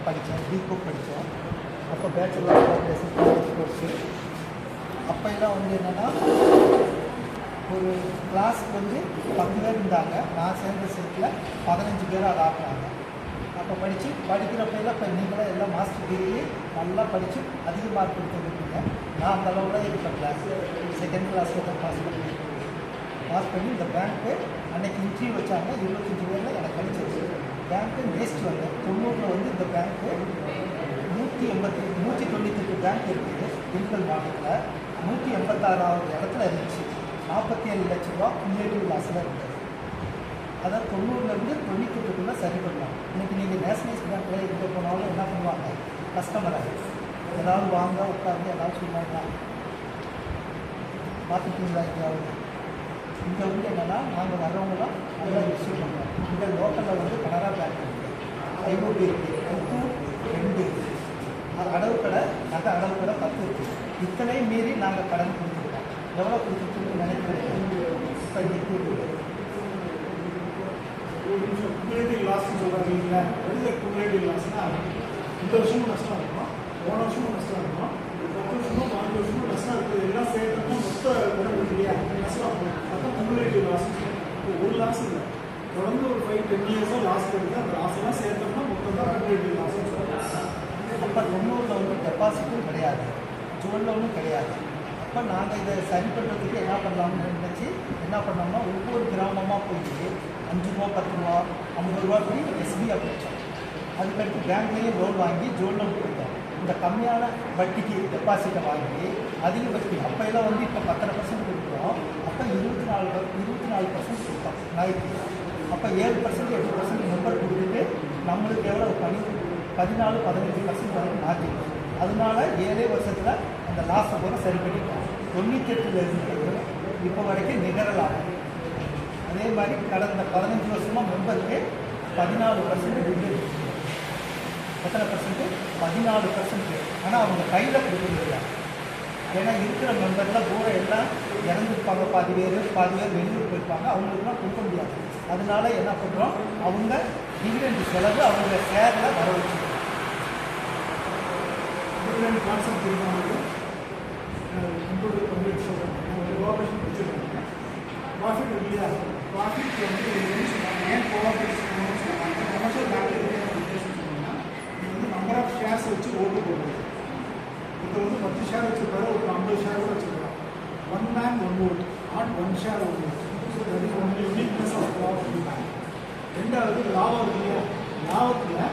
படித்தேன், பிகாம் படித்தோம். அப்போ பேச்சுலர் ஆஃப் காலேஜ் கோர்ஸு. அப்போ எல்லாம் வந்து என்னென்னா ஒரு கிளாஸுக்கு வந்து 10 பேர் இருந்தாங்க. நான் சேர்ந்த செட்டில் 15 பேர் அதை ஆக்குனாங்க. அப்போ படிக்கிறப்பெல்லாம் இப்போ நீங்களாம் எல்லாம் மாஸ்டர் டிகிரி நல்லா படித்து அதிக மார்க் எடுத்துருக்கீங்க. நான் அந்த அளவில் இருக்கிற கிளாஸ் செகண்ட் கிளாஸில் தான் பாஸ் பண்ணி இந்த பேங்க்கு அன்றைக்கி இன்டர்வியூ வச்சாங்க. 25 பேரில் எனக்கு கிடைச்சிருச்சு. பேங்க்கு நெக்ஸ்ட் வந்து 90 வந்து இந்த பேங்க்கு 198 பேங்க் இருக்குது திண்டுக்கல் மாவட்டத்தில். 186வது இடத்துல இருந்துச்சு. 47 லட்ச ரூபா குமுலேட்டிவ் லாஸில் இருந்தது. அதை 90லேருந்து 98க்குள்ளே சரி பண்ணலாம். இன்றைக்கி நீங்கள் நேஷனலைஸ் பேங்க்கில் எங்கே போனாலும் என்ன பண்ணுவாங்க, கஸ்டமரை ஏதாவது வாங்க உட்காந்து ஏதாவது சொல்லுவாங்க. பார்த்துக்கிங்களா? இங்கே வந்து என்னென்னா நாங்கள் வர்றவங்களாம் நல்லா ரிசீவ் பண்ணுவோம். இங்கே லோக்கலில் வந்து கனரா பேங்க் இருக்குது, ஐஓபி இருக்குது, அதுக்கும் 2 இருக்குது. அடவு கடை, நகை அடவு கடை 10 இருக்குது. இத்தனையும் மீறி நாங்கள் கடன் கொடுத்துருக்கோம். எவ்வளோ கொடுத்துருக்குன்னு நினைக்கிறேன். இப்போ இன்றைக்கி குமுலேட்டிவ் லாஸ்ன்னு சொல்கிறாங்க இல்லைங்களா? வெளில குமுலேட்டிவ் லாஸ்னால் இந்த வருஷமும் நஷ்டம் இருக்கும், போன வருஷமும் நஷ்டம் இருக்கும், 10 வருஷமும் 5 வருஷமும் நஷ்டம் இருக்குது. எல்லாம் சேர்த்துனா மொத்த குணம் இல்லையா நஷ்டம் ஆகும். அதுதான் குமுலேட்டிவ் லாஸ். இப்போ ஒரு லாஸ் இல்லை, தொடர்ந்து ஒரு 5-10 இயர்ஸாக லாஸ் இருக்குது. அந்த லாஸ்லாம் சேர்த்தோம்னா மொத்தம் தான் குமுலேட்டிவ் லாஸ்ன்னு சொல்கிறாங்க. அப்போ 90ல் வந்து டெபாசிட்டும் கிடையாது, ஜுவல் லோனும் கிடையாது. அப்போ நாங்கள் இதை சரி பண்ணுறதுக்கு என்ன பண்ணலாம்னு நினச்சி என்ன பண்ணோம்னா ஒவ்வொரு கிராமமாக போயிட்டு 5 ரூபா 10 ரூபா 50 ரூபா போய் எஸ்பிஐ படித்தோம். அதுக்கடுத்து பேங்க்லேயும் லோன் வாங்கி ஜுவல் லோன் கொடுத்தோம். இந்த கம்மியான வட்டிக்கு டெபாசிட்டை வாங்கி அதிக வட்டி அப்போ எல்லாம் வந்து இப்போ 10% கொடுக்குறோம். அப்போ 24% கொடுத்தோம் நாய்க்கு. அப்போ 7% 8% நம்பர் கொடுத்துட்டு நம்மளுக்கு எவ்வளோ 14-15% வரைக்கும் மாற்றிடும். அதனால 7 வருஷத்தில் அந்த லாஸை கூட சரி பண்ணிட்டோம். 98லேருந்து இப்போ வரைக்கும் நிகர லாபம். அதே மாதிரி கடந்த 15 வருஷமாக மெம்பருக்கு 14% ரிட்டர்ன். எத்தனை பர்சன்ட்டு? 14%. ஆனால் அவங்க கையில் கொடுக்குறதில்ல. ஏன்னா இருக்கிற மெம்பரில் பூரா எல்லாம் இறந்துருப்பாங்க. பாதி பேர் வெளியூர் போயிருப்பாங்க. அவங்களுக்குலாம் கொடுக்க முடியாது. அதனால என்ன பண்ணுறோம், அவங்க டிவிடெண்ட் செலவு அவங்க ஷேரில் வர வச்சுருக்கோம். டிவிடெண்ட் கான்செப்ட் இருக்கிறவங்களுக்கு கம்ப்யூட்டர் கம்ப்ளீட் சொல்கிறாங்க. ஒரு கோஆப்ரேஷன் வச்சுருக்காங்க. ப்ராஃபிட் இல்லையா? ப்ராஃபிட் வந்து ஏன் கோஆப்ரேஷன் சொல்கிறாங்க? கமர்ஷியல் பேங்க் சொன்னீங்கன்னா நீங்கள் வந்து நம்பர் ஆஃப் ஷேர்ஸ் வச்சு ஓட்டு போடுறது. இப்போ வந்து 10 ஷேர் வச்சுருக்காரு, ஒரு 50 ஷேர் கூட வச்சுருக்காங்க. 1 man 1 vote, not 1 share 1 vote. So that is only uniqueness of cooperative bank. ரெண்டாவது லாபம் இருக்கு இல்லையா? லாபத்தில்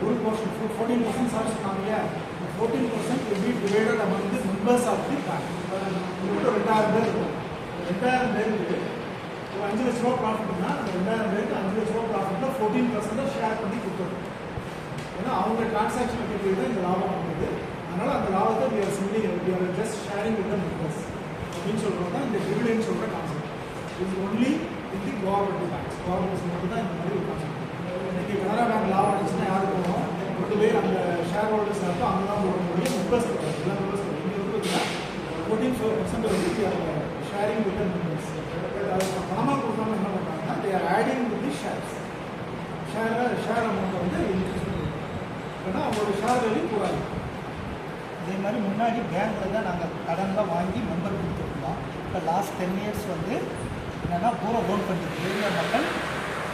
ஒரு போர்ஷன் 14% சார்ஜ் பண்ணாங்க இல்லையா? 14% will be divided among the members of the bank. இப்போ 2000 பேர் இருக்கும். 2000 பேருக்கு ஒரு 5 லட்ச ரூபா ப்ராஃபிட்னா அந்த 2000 பேருக்கு 5 லட்ச ரூபா ப்ராஃபிட்னா 14% ஷேர் பண்ணி கொடுத்துருவோம். ஏன்னா அவங்க டிரான்சாக்ஷன் எப்படி தான் இந்த லாபம் வந்தது. அதனால் அந்த லாபத்தை we are just sharing with the members அப்படின்னு சொல்கிறது தான் இந்த டிவிடெண்ட் சொல்கிற கான்செப்ட். இது only in the cooperative banks. Cooperative மட்டும் தான் இந்த மாதிரி ஒரு கான்செப்ட். இன்றைக்கி கனரா பேங்க் லாபம் அடிச்சுன்னா யார் போகணும்? கொண்டு போய் அந்த ஷேர் ஹோல்டர்ஸ் இருக்கும், அங்கே தான் போட முடியும். மெம்பர்ஸ் கிடையாது, எல்லா மெம்பர்ஸ் கிடையாது. இங்கே இருக்கிறதுனா 14% வந்து ஷேரிங் வித் த மெம்பர்ஸ். பணமாக கொடுக்காம என்ன பண்ணுறாங்கன்னா they are adding with the shares. Share அமௌண்ட்டை வந்து இன்க்ரீஸ் பண்ணுவோம். ஏன்னா அவங்களோட ஷேர் வேல்யூ கூடாது. அதே மாதிரி முன்னாடி பேங்க்கில் தான் நாங்கள் கடன்லாம் வாங்கி மெம்பர் கொடுத்துருந்தோம். இப்போ லாஸ்ட் 10 இயர்ஸ் வந்து என்னென்னா பூரா லோன் பண்ணிட்டு ஏரியா மக்கள்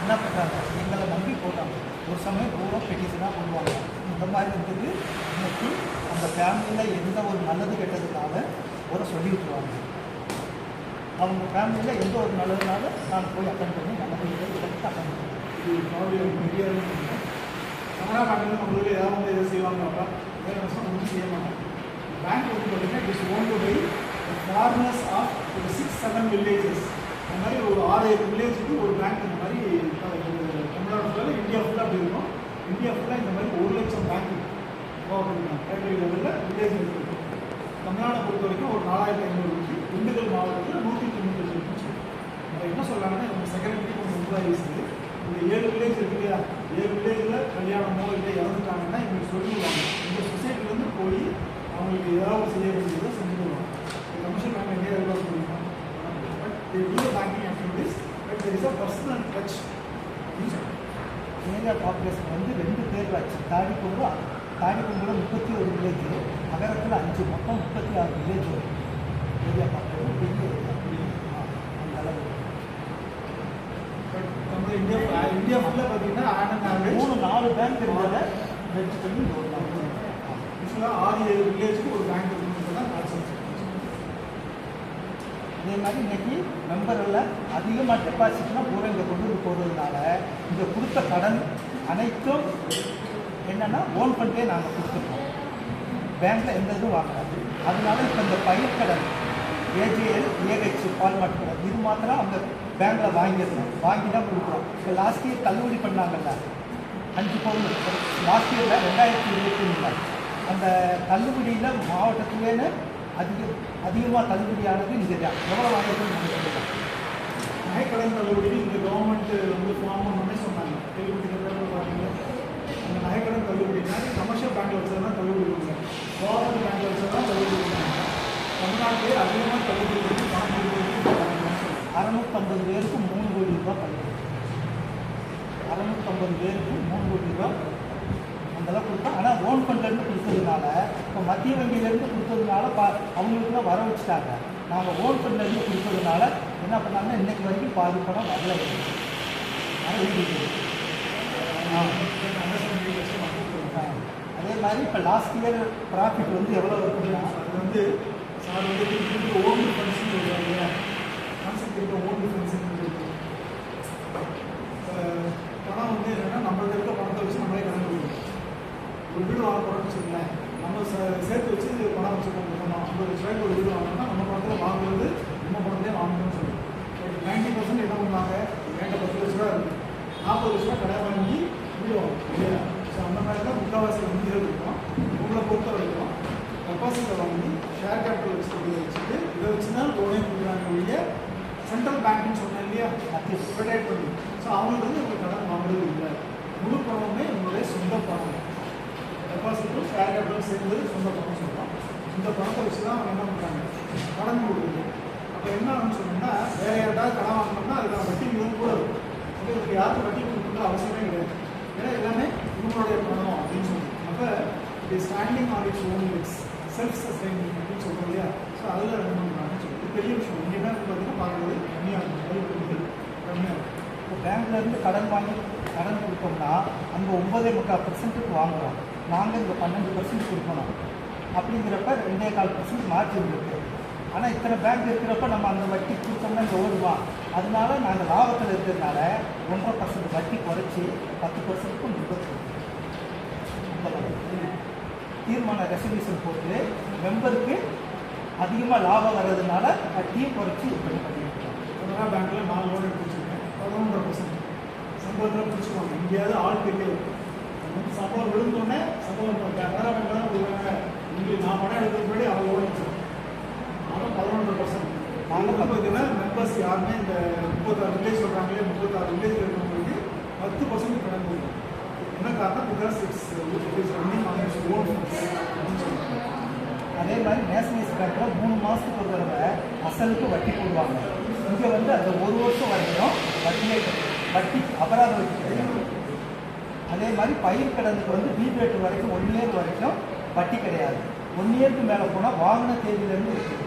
என்ன பண்ணுறாங்க, எங்களை நம்பி போடுறாங்க. ஒரு சமயம் பூரா பெட்டிஷனாக போடுவாங்க. இந்த மாதிரி இருந்தது இன்னைக்கு அந்த ஃபேமிலியில் எந்த ஒரு நல்லது கெட்டதுனால ஒரு சொல்லி விட்டுருவாங்க. அவங்க ஃபேமிலியில் எந்த ஒரு நல்லதுனால நான் போய் அட்டன் பண்ணி நல்லது எடுத்து அட்டன் பண்ணுவேன். இது ப்ராப்ளம் பெரிய கனரா பேங்க்லேருந்து நம்மளுக்கு ஏதாவது வந்து எதாவது செய்வாங்கப்பா, வேறு வருஷம் ஒன்றும் செய்ய மாட்டாங்க. பேங்க் வந்து பார்த்தீங்கன்னா it is own to by farmers of ஒரு 6-7 வில்லேஜஸ். அந்த மாதிரி ஒரு 6-7 வில்லேஜுக்கு ஒரு பேங்க் இந்த மாதிரி தமிழ்நாடு ஃபுல்லாக இந்தியா ஃபுல்லாக அப்படி இருக்கும். இந்தியா ஃபுல்லாக இந்த மாதிரி 1 லட்சம் பேங்க் கேட்டகரி லெவலில் வில்லேஜ் இருக்குது. தமிழ்நாடை பொறுத்த வரைக்கும் ஒரு 4500 இருந்துச்சு. திண்டுக்கல் மாவட்டத்தில் 198 இருந்துச்சு. இப்போ என்ன சொல்கிறாங்கன்னா நம்ம செக்ரட்டரி கொஞ்சம் எம்ப்ளாயீஸ் இந்த 7 வில்லேஜ் இருக்கு இல்லையா, 7 வில்லேஜில் கல்யாணமோ இல்லை இறந்துட்டாங்கன்னா இவங்க சொல்லிடுவாங்க. இந்த சொசைட்டிலேருந்து போய் அவங்களுக்கு ஏதாவது செய்ய வேண்டியதை செஞ்சுடுவாங்க. கமர்ஷியல் பேங்க் எங்கே எவ்வளோ சொல்லிடுவாங்க. But banking activities but there is a personal touch. Area population வந்து 2 பேர் தாடிக்கும்புறம் 31 வில்லேஜ், நகரத்தில் 5, மொத்தம் 36 வில்லேஜ் வரும். ஏரியா பார்க்குறது பெரிய ஏரியா. அந்த அளவு பட் நம்ம இந்தியா ஃபுல்லாக பார்த்தீங்கன்னா ஆன் ஆவரேஜ் 3-4 பேங்க் இருக்கிறத வெச்சு பண்ணி யூஸ்வலாக 6-7 வில்லேஜுக்கு ஒரு பேங்க் இருக்குன்னு தான் கான்செப்ட். அதே மாதிரி இன்னைக்கு மெம்பரில் அதிகமாக டெபாசிட்னா பூரா இங்கே கொண்டு போகிறதுனால இங்கே கொடுத்த கடன் அனைத்தும் என்னென்னா ஓன் பண்ணிட்டே நாங்கள் கொடுத்துருக்கோம். பேங்க்கில் எந்த இதுவும் வாங்காது. அதனால இப்போ இந்த பயிர் கடன் ஏஜேஎல், ஏஹெச், பால்மாட் கடன் இது மாத்திரம் அவங்க பேங்க்கில் வாங்கிடணும். வாங்கி தான் கொடுக்குறோம். இப்போ லாஸ்ட் இயர் தள்ளுபடி பண்ணாங்கல்ல 5 பவுன், லாஸ்ட் இயரில் 2023 அந்த தள்ளுபடியில் மாவட்டத்திலேன்னு அதிகமாக தள்ளுபடியானது இங்கே தான். எவ்வளோ வாங்கிருக்குன்னு நினைக்கிறேன். நகைக்கடன் தள்ளுபடி இந்த கவர்மெண்ட் வந்து ஃபார்ம் பண்ணணும்னே சொன்னாங்க. கேள்விப்பட்டிருக்க அந்த நகைக்கடன் தள்ளுபடினா கமர்ஷியல் பேங்க்ல வச்சதுனா தள்ளுபடி கொடுங்க, கவர்மெண்ட் பேங்க்ல வச்சதுனா தள்ளுபடி கொடுங்க. தமிழ்நாட்டிலே அதிகமாக தள்ளுபடி கொடுத்து பணம் கொடுக்குறது 650 பேருக்கு 3 கோடி ரூபாய் தள்ளுபடி. 650 பேருக்கு 3 கோடி ரூபாய் அந்தளவு கொடுத்தோம். ஆனால் ஓன் ஃபண்ட்லேருந்து கொடுத்ததுனால இப்போ மத்திய வங்கியிலேருந்து கொடுத்ததுனால அவங்களுக்குலாம் வர வச்சுட்டாங்க. நாங்கள் ஓன் ஃபண்ட்லேருந்து கொடுத்ததுனால என்ன பண்ணாங்கன்னா இன்றைக்கு வரைக்கும் பாதி பணம் வரல. அதே மாதிரி இப்போ லாஸ்ட் இயர் ப்ராஃபிட் வந்து எவ்வளோ இருக்குன்னா அது வந்து சார் வந்து ஓன் டிஃபென்ஸ்னு சொல்கிறாங்க. கான்செப்ட் இருக்க ஓன் டிஃபென்ஸ்னு பணம் வந்து என்னென்னா நம்மள்ட்ட இருக்க பணத்தை வச்சு நம்மளே கடன் கொடுக்கணும். ஒரு வீடு வாங்க போகிறோம்னு வச்சுக்கோங்களேன், நம்ம சேர்த்து வச்சு பணம் வச்சுக்கணும். நம்ம 50 லட்ச ரூபாய்க்கு ஒரு வீடு வாங்கணும்னா நம்ம பணத்தில் வாங்குறது நம்ம பணத்திலே வாங்கணும்னு சொல்லுவோம். ஒரு 90% என்ன பண்ணுவாங்க, என்கிட்ட 10 லட்ச ரூபா இருக்குது, 40 லட்ச ரூபா கடை வாங்கி வீடு வாங்கணும் இல்லையா? ஸோ அந்த மாதிரி தான் முக்கால்வாசி வங்கிகள் இருக்கும். உங்களை பொறுத்த வரைக்கும் டெபாசிட்டை வாங்கி ஷேர் கேபிட்டல் வச்சுட்டு இதை வச்சு தான் லோனே கொடுக்குறாங்க ஒழிய சென்ட்ரல் பேங்க்னு சொன்னேன் இல்லையா, அது ப்ரொடெக்ட் பண்ணி. ஸோ அவங்களுக்கு வந்து உங்களுக்கு கடன் வாங்குறது இல்லை. முழு பணமுமே உங்களுடைய சொந்த பணம். டெபாசிட்டும் ஷேர் கேபிட்டலும் சேர்ந்தது சொந்த பணம் சொல்கிறோம். இந்த பணத்தை வச்சு தான் அவங்க என்ன பண்ணுறாங்க, கடன் கொடுக்குறது. அப்போ என்ன ஆகுன்னு சொன்னோம்னா, வேறு யார்ட்டாவது கடன் வாங்கினோம்னா அதுக்கான வட்டி விகிதம் கூட இருக்கும். அப்போ இதுக்கு யாருக்கும் வட்டி கொடுக்குறது அவசியமே கிடையாது. ஏன்னா எல்லாமே இவங்களுடைய பணம் அப்படின்னு சொல்லுவோம். அப்போ இது standing on its own Lex, self sustaining அப்படின்னு சொல்கிறோம் இல்லையா? ஸோ அதில் ரெண்டு பண்ணுறாங்கன்னு சொல்லுது. பெரிய விஷயம். இங்கே தான் பார்த்தீங்கன்னா பார்க்குறது கம்மியாக இருக்கும், கம்மியாக இருக்கும். இப்போ பேங்க்லேருந்து கடன் வாங்கி கடன் கொடுத்தோம்னா அங்கே 9.25% வாங்குறோம். நாங்கள் இங்கே 12% கொடுக்கணும். அப்படிங்கிறப்ப 2.25% மார்ஜின் இருக்குது. ஆனால் இத்தனை பேங்க் இருக்கிறப்ப நம்ம அந்த வட்டி கொடுத்தோம்னா இங்கே ஓடுவான். அதனால நாங்கள் லாபத்தில் இருக்கிறதுனால 1.5% வட்டி குறைச்சி 10%க்கு முன்பு தீர்மான ரெசல்யூஷன் போட்டு மெம்பருக்கு அதிகமாக லாபம் வர்றதுனால வட்டியும் குறைச்சி விற்பனை பண்ணியிருக்கோம். கனரா பேங்க்கில் 4 லோன் எடுத்து வச்சுருக்கேன், 11.5% சம்பளத்தில் பிடிச்சிக்குவாங்க. எங்கேயாவது ஆள் பெரிய சம்பளம் விழுந்தோடனே சம்பளம் கனரா பேங்க் தான் விடுவாங்க. இங்கே நான் பணம் எடுக்கிறது முன்னாடி அவங்க லோன் வச்சுருக்கேன். ஆனால் 11%. நாங்கள் பார்த்தீங்கன்னா மெம்பர்ஸ் யாருமே இந்த 36 வில்லேஜ் சொல்கிறாங்களே, 36 வில்லேஜ் இருக்கிறவங்களுக்கு 10% கடன் கொடுக்கும். என்ன காரணம், because it's running on its own அப்படின்னு சொல்லுவாங்க. அதே மாதிரி நேஷனலைஸ் பேங்க்கில் 3 மாதத்துக்கு ஒரு தடவை அசலுக்கு வட்டி போடுவாங்க. இங்கே வந்து அந்த 1 வருஷம் வரைக்கும் வட்டி அபராத வட்டி கிடையாது. அதே மாதிரி பயிர் கடனுக்கு வந்து டிபேட் வரைக்கும் 1 இயர் வரைக்கும் வட்டி கிடையாது. 1 இயருக்கு மேலே போனால் வாங்கின தேதியிலேருந்து இருக்குது.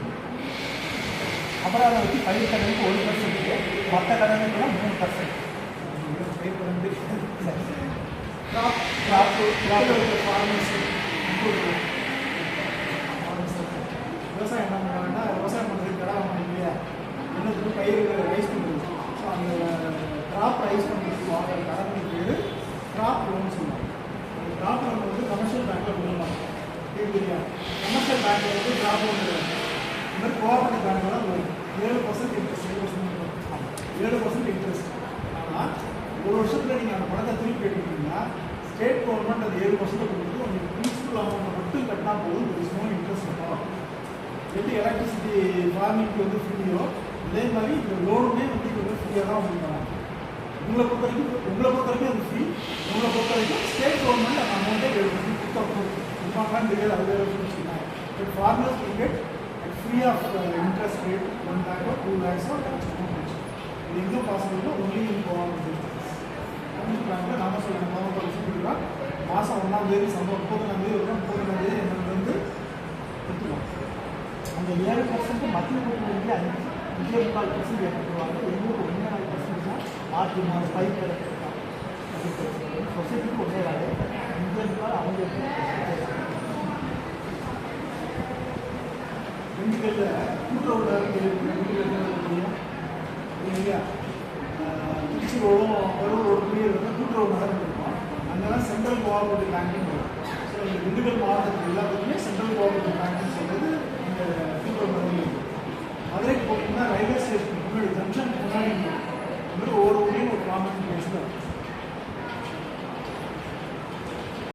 அபராத வட்டி பயிர் கடனுக்கு 1%, மற்ற கடனுக்குலாம் 3%. பயிர் கடன் விவசாயம் என்ன பண்ணுறாங்கன்னா, விவசாயம் பண்ணுறதுக்கு கடை வாங்க இல்லையா, இன்னும் பயிர் ரைஸ் பண்ணுறது. ஸோ அந்த கிராப் ரைஸ் பண்ணுறதுக்கு வாங்குற கடனுக்கு பேர் கிராப் லோன் சொல்லுவாங்க. அந்த கிராப் லோன் வந்து கமர்ஷியல் பேங்க்கில் கொடுக்கலாம். இல்லையா, கமர்ஷியல் பேங்க்கில் வந்து கிராப் லோன் கிடையாது. இந்த மாதிரி கோஆபரேட்டிவ் பேங்க்கில் தான் 7% இன்ட்ரெஸ்ட், 7% இன்ட்ரெஸ்ட். ஆனால் ஒரு வருஷத்தில் நீங்கள் அந்த பணத்தை திருப்பி கேட்டுக்கிட்டீங்கன்னா ஸ்டேட் கவர்மெண்ட் அது 7% கொடுத்து உங்களுக்கு பிரின்சிபல் அமௌண்ட்டை மட்டும் கட்டினா போதும். ஒரு ஸ்மால் இன்ட்ரெஸ்ட் இருக்கும். எப்படி எலக்ட்ரிசிட்டி ஃபார்மிங்க்கு வந்து ஃப்ரீயோ அதே மாதிரி இந்த லோனுமே வந்து இது வந்து ஃப்ரீயாக தான் உங்களுக்கு தராங்க. உங்களை பொறுத்த வரைக்கும் அது ஃப்ரீ. உங்களை பொறுத்த வரைக்கும் ஸ்டேட் கவர்மெண்ட் அந்த அமௌண்ட்டை 7% கொடுப்பாங்கன்னு தெரியாது. அது வேறு வச்சுருக்காங்க. But farmers will get free of interest rate 1 lakh or 2 lakhs or இது எங்கே பாசிபிள்னா ஒன்லி இன் கவர்மெண்ட் பேங்க்கில் நாம சொல்லுங்கள், கவர்மெண்ட் கொடுக்குறோம். மாதம் 1ஆம் தேதி சம்பளம் 30ஆம் தேதி வரும் 30ஆம் தேதி எங்களுக்கு வந்து எடுத்துக்கலாம். அந்த 7% மத்திய கூட்டணி 5.4% ஏற்படுவாங்க. எங்களுக்கு 1.4% தான் ஆர்டி மாதம் பயிர் கிடைக்கிறது. சொசைட்டிக்கு ஒன்றே வேலை இந்தியன் அவங்களுக்கு திண்டுக்கல்லில் கூட்டுறவு இல்லையா, திருச்சி ரோடும் கரூர் ரோடு கூட்டுறவு நகரம் இருக்கும். அங்கெல்லாம் சென்ட்ரல் கோஆபரேட்டிவ் பேங்கிங் இருக்கும்.